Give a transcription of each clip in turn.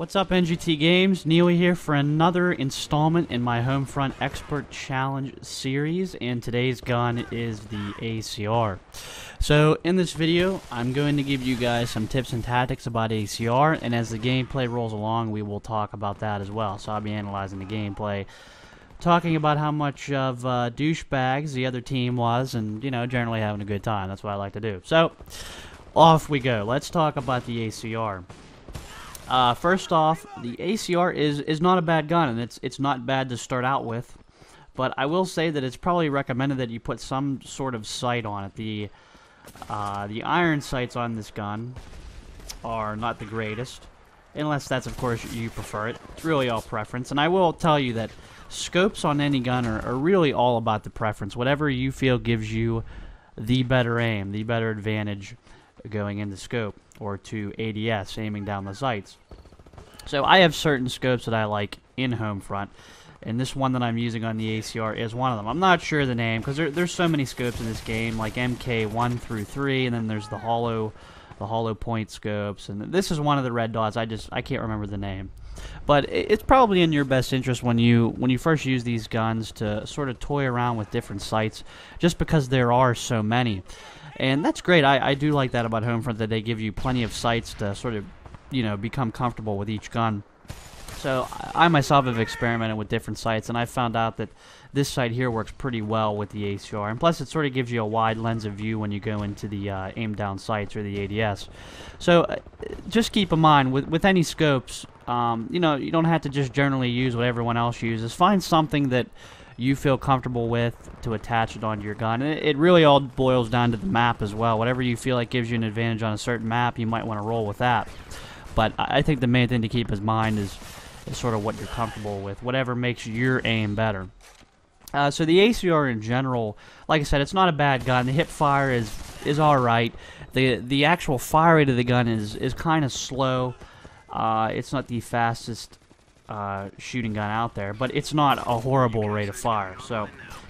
What's up, NGT Games? Neely here for another installment in my Homefront Expert Challenge series, and today's gun is the ACR. So in this video, I'm going to give you guys some tips and tactics about ACR, and as the gameplay rolls along, we will talk about that as well. So I'll be analyzing the gameplay, talking about how much of douchebags the other team was, and, you know, generally having a good time. That's what I like to do. So, off we go. Let's talk about the ACR. First off, the ACR is not a bad gun, and it's not bad to start out with. But I will say that it's probably recommended that you put some sort of sight on it. The iron sights on this gun are not the greatest, unless that's, of course, you prefer it. It's really all preference. And I will tell you that scopes on any gun are really all about the preference. Whatever you feel gives you the better aim, the better advantage going into scope or to ADS, aiming down the sights. So I have certain scopes that I like in Homefront, and this one that I'm using on the ACR is one of them. I'm not sure the name because there's so many scopes in this game, like MK1 through 3, and then there's the hollow point scopes, and this is one of the red dots. I can't remember the name. But it's probably in your best interest when you first use these guns to sort of toy around with different sights, just because there are so many. And that's great. I do like that about Homefront, that they give you plenty of sights to sort of, you know, become comfortable with each gun. So I myself have experimented with different sights, and I found out that this sight here works pretty well with the ACR. And plus, it sort of gives you a wide lens of view when you go into the aim down sights or the ADS. So just keep in mind, with any scopes, you know, you don't have to just generally use what everyone else uses. Find something that you feel comfortable with to attach it onto your gun. And it really all boils down to the map as well. Whatever you feel like gives you an advantage on a certain map, you might want to roll with that. But I think the main thing to keep in mind is sort of what you're comfortable with, whatever makes your aim better. So the ACR in general, like I said, it's not a bad gun. The hip fire is alright. The actual fire rate of the gun is kind of slow. It's not the fastest shooting gun out there, but it's not a horrible rate of fire, so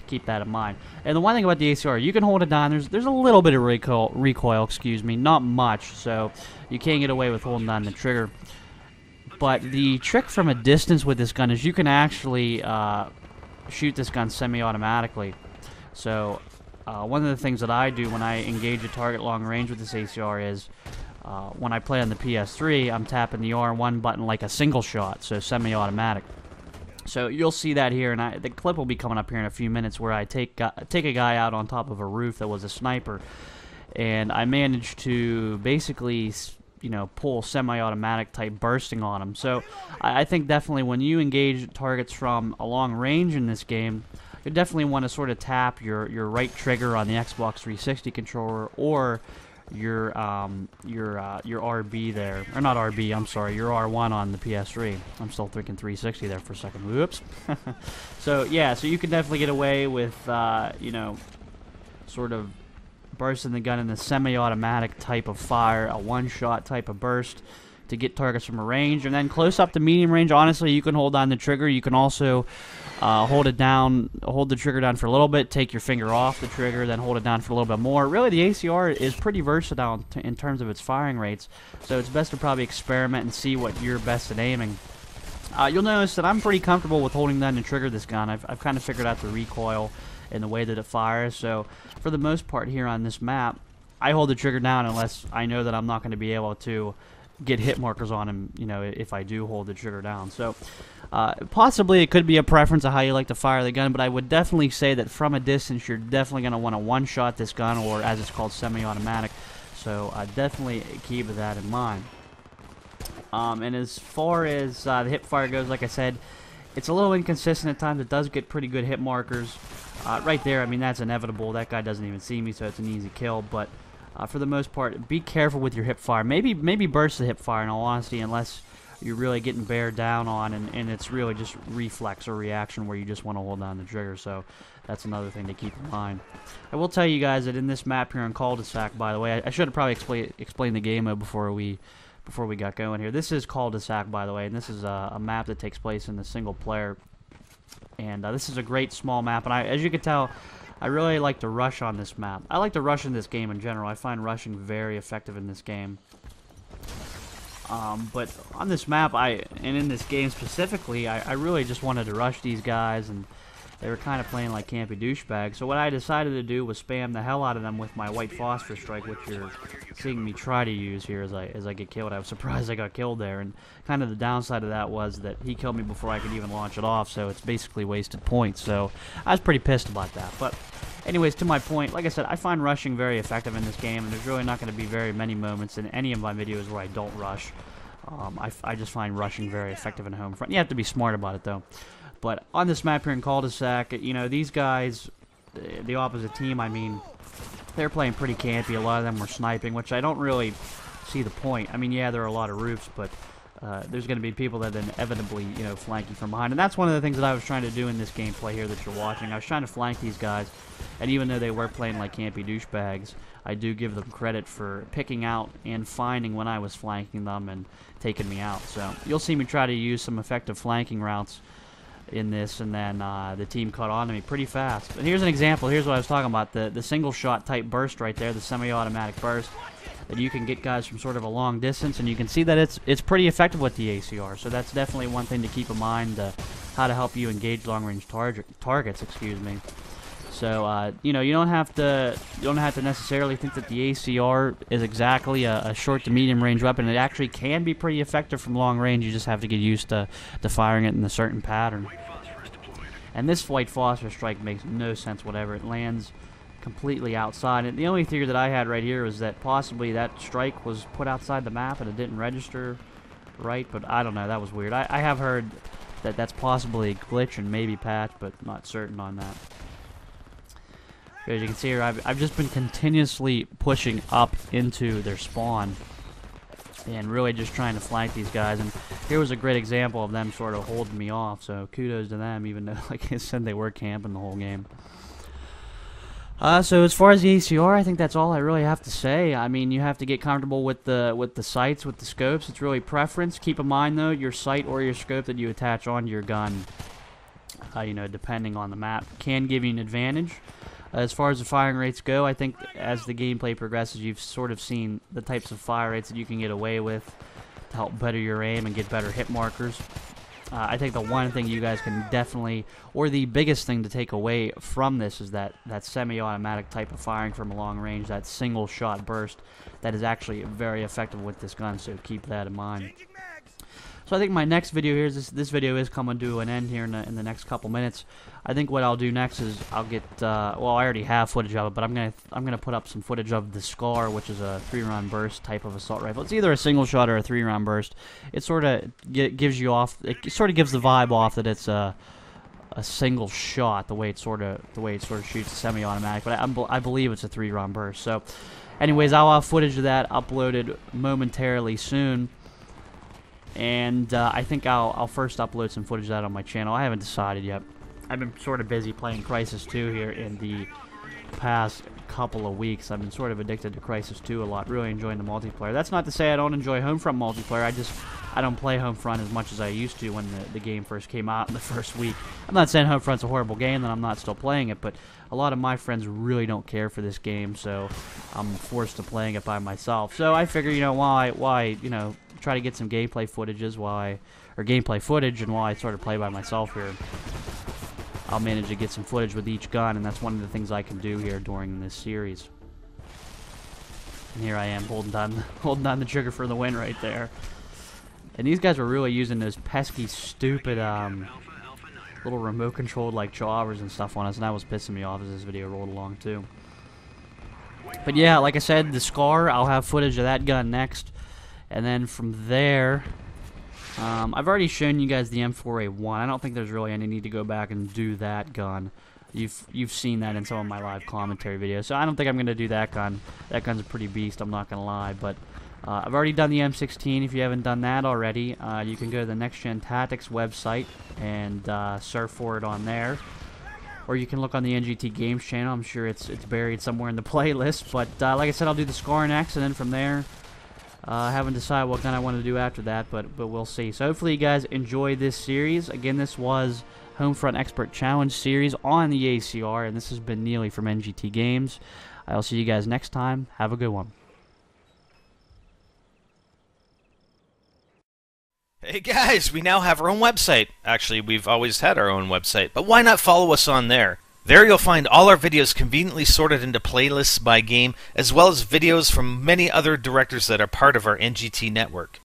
keep that in mind. And the one thing about the ACR, you can hold it down. There's a little bit of recoil, excuse me, not much, so you can't get away with holding down the trigger. But the trick from a distance with this gun is you can actually shoot this gun semi-automatically. So one of the things that I do when I engage a target long range with this ACR is when I play on the PS3, I'm tapping the R1 button like a single shot, so semi-automatic. So you'll see that here, and the clip will be coming up here in a few minutes where I take a guy out on top of a roof that was a sniper, and I managed to basically, you know, pull semi-automatic type bursting on him. So I think definitely when you engage targets from a long range in this game, you definitely want to sort of tap your right trigger on the Xbox 360 controller, or your RB there, or not RB, I'm sorry, your R1 on the PS3. I'm still thinking 360 there for a second. Whoops. So yeah, so you can definitely get away with you know, sort of bursting the gun in the semi-automatic type of fire, a one-shot type of burst to get targets from a range. And then close up to medium range, honestly, you can hold down the trigger. You can also hold the trigger down for a little bit, take your finger off the trigger, then hold it down for a little bit more. Really, the ACR is pretty versatile in terms of its firing rates, so it's best to probably experiment and see what you're best at aiming. You'll notice that I'm pretty comfortable with holding down the trigger of this gun. I've kind of figured out the recoil and the way that it fires, so for the most part here on this map, I hold the trigger down unless I know that I'm not going to be able to get hit markers on him, you know, if I do hold the trigger down. So possibly it could be a preference of how you like to fire the gun, but I would definitely say that from a distance you're definitely going to want to one-shot this gun, or as it's called, semi-automatic. So definitely keep that in mind. And as far as the hip fire goes, like I said, it's a little inconsistent at times. It does get pretty good hit markers. Right there, I mean, that's inevitable. That guy doesn't even see me, so it's an easy kill. But for the most part, be careful with your hip fire. Maybe burst the hip fire, in all honesty, unless you're really getting bared down on, and it's really just reflex or reaction where you just want to hold down the trigger. So that's another thing to keep in mind. I will tell you guys that in this map here on Cul-de-sac, by the way, I should have probably explained the game mode before we got going here. This is Cul-de-sac, by the way, and this is a map that takes place in the single player. And this is a great small map, and as you can tell, I really like to rush on this map. I like to rush in this game in general. I find rushing very effective in this game. But on this map, and in this game specifically, I really just wanted to rush these guys, and they were kind of playing like campy douchebags. So what I decided to do was spam the hell out of them with my white phosphorus strike, which you're seeing me try to use here as I get killed. I was surprised I got killed there, and kind of the downside of that was that he killed me before I could even launch it off, so it's basically wasted points. So I was pretty pissed about that. But anyways, to my point, like I said, I find rushing very effective in this game, and there's really not going to be very many moments in any of my videos where I don't rush. I just find rushing very effective in home front. You have to be smart about it, though. But on this map here in Cul-de-sac, you know, these guys, the opposite team, I mean, they're playing pretty campy. A lot of them were sniping, which I don't really see the point. I mean, yeah, there are a lot of roofs, but there's going to be people that inevitably, you know, flank you from behind. And that's one of the things that I was trying to do in this gameplay here that you're watching. I was trying to flank these guys, and even though they were playing like campy douchebags, I do give them credit for picking out and finding when I was flanking them and taking me out. So you'll see me try to use some effective flanking routes in this, and then the team caught on to me pretty fast. But here's an example. Here's what I was talking about, the single shot type burst right there, the semi-automatic burst that you can get guys from sort of a long distance, and you can see that it's pretty effective with the ACR. So that's definitely one thing to keep in mind, how to help you engage long-range targets. Excuse me. So you know, you don't have to necessarily think that the ACR is exactly a short to medium range weapon. It actually can be pretty effective from long range. You just have to get used to firing it in a certain pattern. And this white phosphorus strike makes no sense whatever. It lands completely outside. And the only theory that I had right here was that possibly that strike was put outside the map and it didn't register right. But I don't know. That was weird. I have heard that that's possibly a glitch and maybe patched, but not certain on that. As you can see here, I've just been continuously pushing up into their spawn and really just trying to flank these guys. And here was a great example of them sort of holding me off, so kudos to them, even though, like I said, they were camping the whole game. So as far as the ACR, I think that's all I really have to say. I mean, you have to get comfortable with the sights, with the scopes. It's really preference. Keep in mind, though, your sight or your scope that you attach onto your gun, you know, depending on the map, can give you an advantage. As far as the firing rates go, I think as the gameplay progresses, you've sort of seen the types of fire rates that you can get away with to help better your aim and get better hit markers. I think the one thing you guys can definitely, or the biggest thing to take away from this, is that semi-automatic type of firing from a long range, that single shot burst, that is actually very effective with this gun, so keep that in mind. So I think my next video here is this video is coming to an end here in the next couple minutes. I think what I'll do next is I'll get well, I already have footage of it, but I'm gonna put up some footage of the Scar, which is a 3-round burst type of assault rifle. It's either a single shot or a 3-round burst. It sort of gives you off. It sort of gives the vibe off that it's a single shot, the way it sort of shoots semi-automatic. But I believe it's a 3-round burst. So, anyways, I'll have footage of that uploaded momentarily soon. And I think I'll first upload some footage of that on my channel. I haven't decided yet. I've been sort of busy playing Crisis 2 here in the past couple of weeks. I've been sort of addicted to Crisis 2 a lot, really enjoying the multiplayer. That's not to say I don't enjoy Homefront multiplayer. I don't play Homefront as much as I used to when the game first came out in the first week. I'm not saying Homefront's a horrible game and I'm not still playing it, but a lot of my friends really don't care for this game, so I'm forced to playing it by myself. So I figure, you know, why you know, try to get some gameplay footage and while I sort of play by myself here, I'll manage to get some footage with each gun, and that's one of the things I can do here during this series. And here I am holding down the trigger for the win right there. And these guys were really using those pesky, stupid little remote controlled like choppers and stuff on us, and that was pissing me off as this video rolled along too. But yeah, like I said, the Scar, I'll have footage of that gun next. And then from there, I've already shown you guys the M4A1. I don't think there's really any need to go back and do that gun. You've seen that in some of my live commentary videos, so I don't think I'm going to do that gun. That gun's a pretty beast, I'm not going to lie. But I've already done the M16. If you haven't done that already, you can go to the Next Gen Tactics website and surf for it on there. Or you can look on the NGT Games channel. I'm sure it's buried somewhere in the playlist. But like I said, I'll do the Scar next, and then from there, I haven't decided what gun I want to do after that, but we'll see. So hopefully you guys enjoy this series. Again, this was Homefront Expert Challenge series on the ACR, and this has been Neely from NGT Games. I'll see you guys next time. Have a good one. Hey guys, we now have our own website. Actually, we've always had our own website, but why not follow us on there? There you'll find all our videos conveniently sorted into playlists by game, as well as videos from many other directors that are part of our NGT network.